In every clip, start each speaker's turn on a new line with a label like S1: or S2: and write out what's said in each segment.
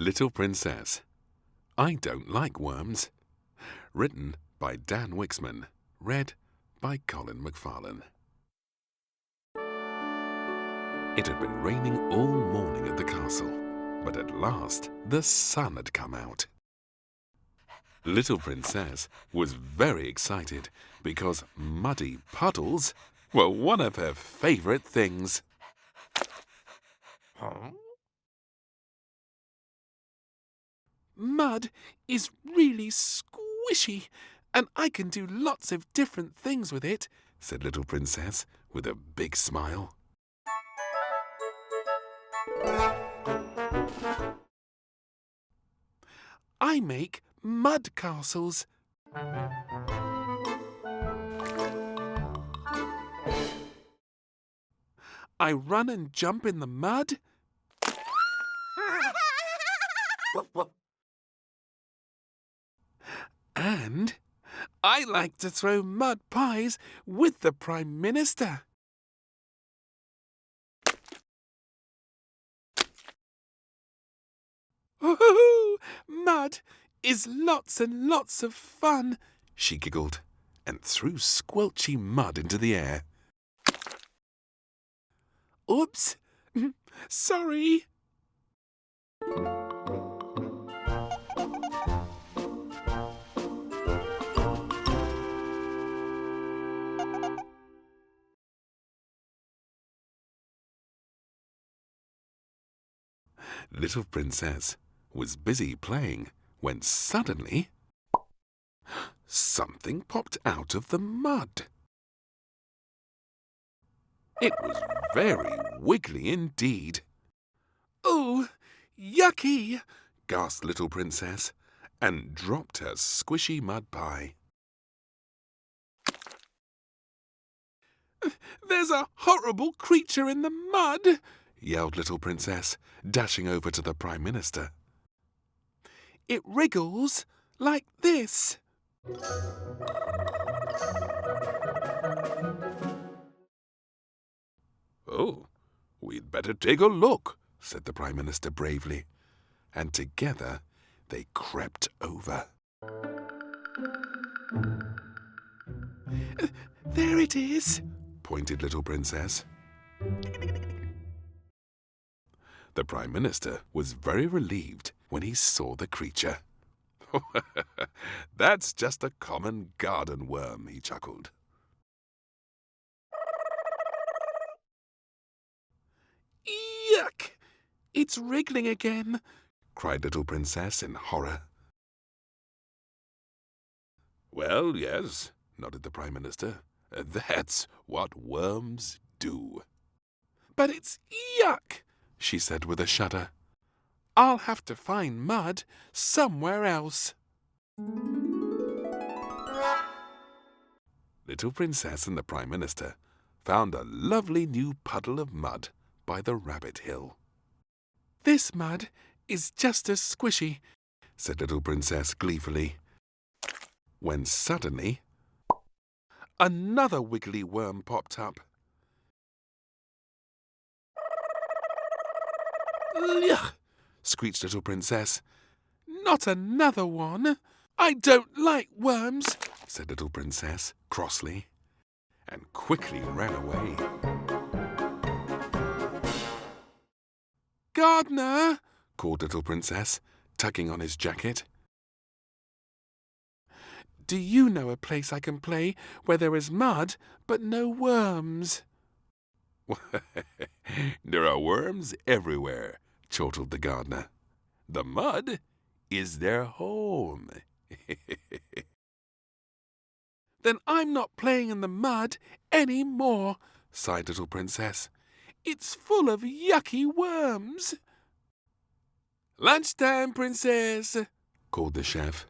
S1: Little Princess. I Don't Like Worms. Written by Dan Wicksman. Read by Colin McFarlane. It had been raining all morning at the castle, but at last the sun had come out. Little Princess was very excited because muddy puddles were one of her favourite things.
S2: Huh?
S3: Mud is really squishy, and I can do lots of different things with it,
S1: said Little Princess with a big smile.
S3: I make mud castles. I run and jump in the mud. And I like to throw mud pies with the Prime Minister. Ooh, mud is lots and lots of fun,
S1: she giggled and threw squelchy mud into the air.
S3: Oops, sorry.
S1: Little Princess was busy playing when suddenly something popped out of the mud. It was very wiggly indeed.
S3: Oh, yucky,
S1: gasped Little Princess and dropped her squishy mud pie.
S3: There's a horrible creature in the mud,
S1: yelled Little Princess, dashing over to the Prime Minister.
S3: It wriggles like this.
S1: Oh, we'd better take a look, said the Prime Minister bravely, and together they crept over.
S3: There it is,
S1: pointed Little Princess. The Prime Minister was very relieved when he saw the creature. That's just a common garden worm, he chuckled.
S3: Yuck! It's wriggling again,
S1: cried Little Princess in horror. Well, yes, nodded the Prime Minister. That's what worms do.
S3: But it's yuck,
S1: she said with a shudder.
S3: I'll have to find mud somewhere else.
S1: Little Princess and the Prime Minister found a lovely new puddle of mud by the rabbit hill.
S3: This mud is just as squishy,
S1: said Little Princess gleefully, when suddenly
S3: another wiggly worm popped up.
S1: Ugh! Screeched Little Princess.
S3: Not another one. I don't like worms,
S1: said Little Princess crossly, and quickly ran away.
S3: Gardener,
S1: called Little Princess, tugging on his jacket.
S3: Do you know a place I can play where there is mud but no worms?
S1: There are worms everywhere, chortled the gardener. The mud is their home.
S3: Then I'm not playing in the mud any more,
S1: sighed Little Princess.
S3: It's full of yucky worms. Lunchtime, Princess,
S1: called the chef.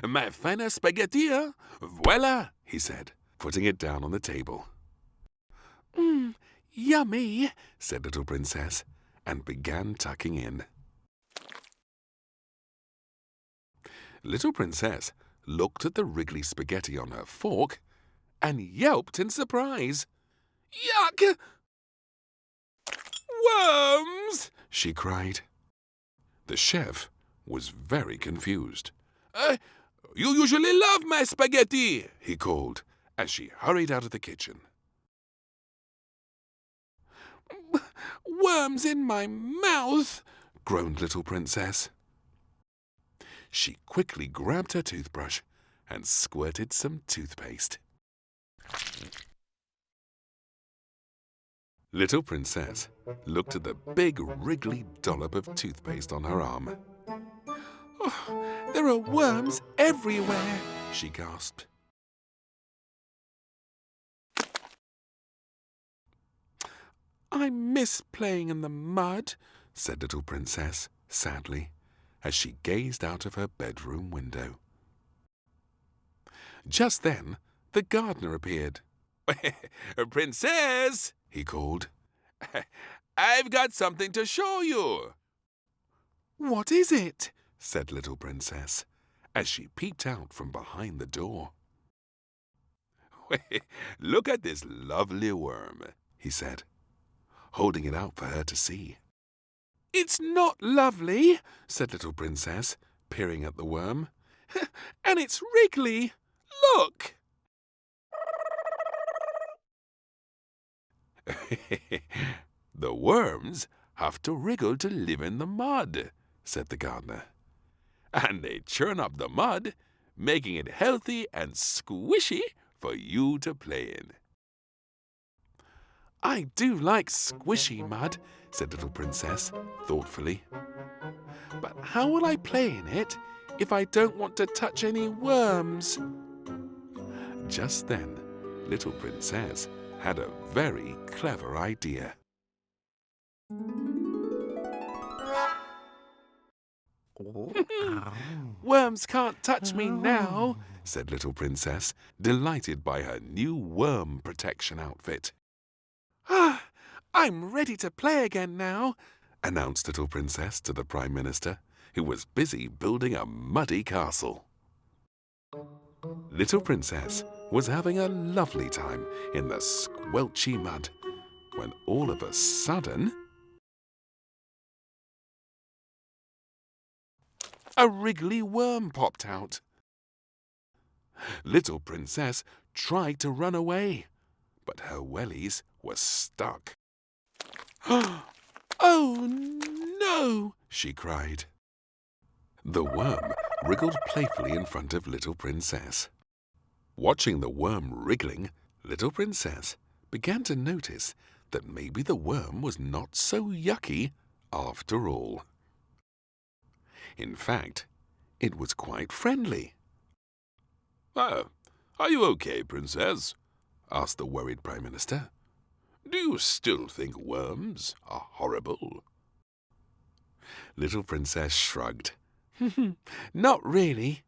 S3: My finest spaghetti, voila,
S1: he said, putting it down on the table.
S3: Yummy,
S1: said Little Princess, and began tucking in. Little Princess looked at the wriggly spaghetti on her fork and yelped in surprise.
S3: Yuck! Worms!
S1: she cried. The chef was very confused.
S3: You usually love my spaghetti,
S1: he called as she hurried out of the kitchen.
S3: Worms in my mouth,
S1: groaned little Princess. She quickly grabbed her toothbrush and squirted some toothpaste. Little Princess looked at the big wriggly dollop of toothpaste on her arm.
S3: Oh, there are worms everywhere,
S1: she gasped.
S3: I miss playing in the mud,
S1: said little Princess sadly, as she gazed out of her bedroom window. Just then, the gardener appeared.
S3: Princess,
S1: he called.
S3: I've got something to show you.
S1: What is it? Said little Princess, as she peeped out from behind the door.
S3: Look at this lovely worm,
S1: he said, holding it out for her to see.
S3: It's not lovely,
S1: said little Princess, peering at the worm.
S3: And it's wriggly. Look!
S1: The worms have to wriggle to live in the mud, said the gardener.
S3: And they churn up the mud, making it healthy and squishy for you to play in.
S1: I do like squishy mud, said little Princess thoughtfully.
S3: But how will I play in it if I don't want to touch any worms?
S1: Just then, little Princess had a very clever idea.
S3: Worms can't touch me now,
S1: said little Princess, delighted by her new worm protection outfit.
S3: I'm ready to play again now,
S1: announced little Princess to the Prime Minister, who was busy building a muddy castle. Little Princess was having a lovely time in the squelchy mud when all of a sudden a wriggly worm popped out. Little Princess tried to run away, but her wellies were stuck.
S3: Oh no,
S1: she cried. The worm wriggled playfully in front of little Princess. Watching the worm wriggling, little Princess began to notice that maybe the worm was not so yucky after all. In fact, it was quite friendly.
S3: Are you okay, Princess?
S1: asked the worried Prime Minister.
S3: Do you still think worms are horrible?
S1: Little Princess shrugged.
S3: Not really.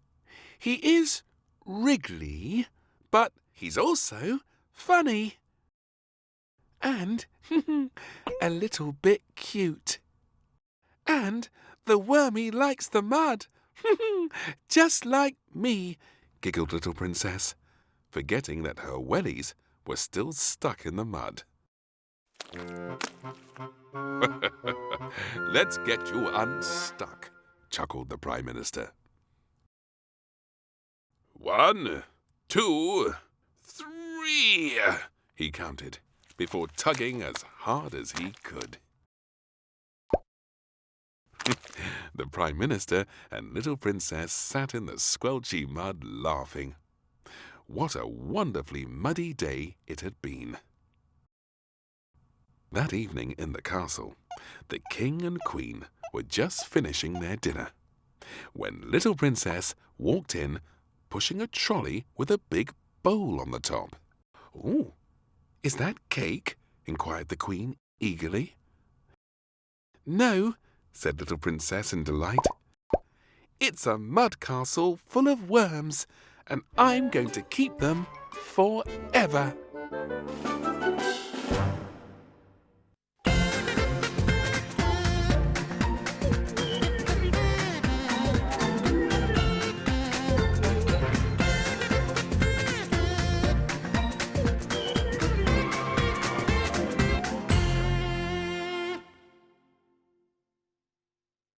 S3: He is wriggly, but he's also funny. And a little bit cute. And the wormy likes the mud. Just like me,
S1: giggled little Princess, forgetting that her wellies were still stuck in the mud.
S3: Let's get you unstuck,
S1: chuckled the Prime Minister.
S3: 1, 2, 3,
S1: he counted, before tugging as hard as he could. The Prime Minister and little Princess sat in the squelchy mud laughing. What a wonderfully muddy day it had been. That evening in the castle, the King and Queen were just finishing their dinner when little Princess walked in, pushing a trolley with a big bowl on the top. "Oh, is that cake?" inquired the Queen eagerly.
S3: "No,"
S1: said little Princess in delight.
S3: "It's a mud castle full of worms, and I'm going to keep them forever."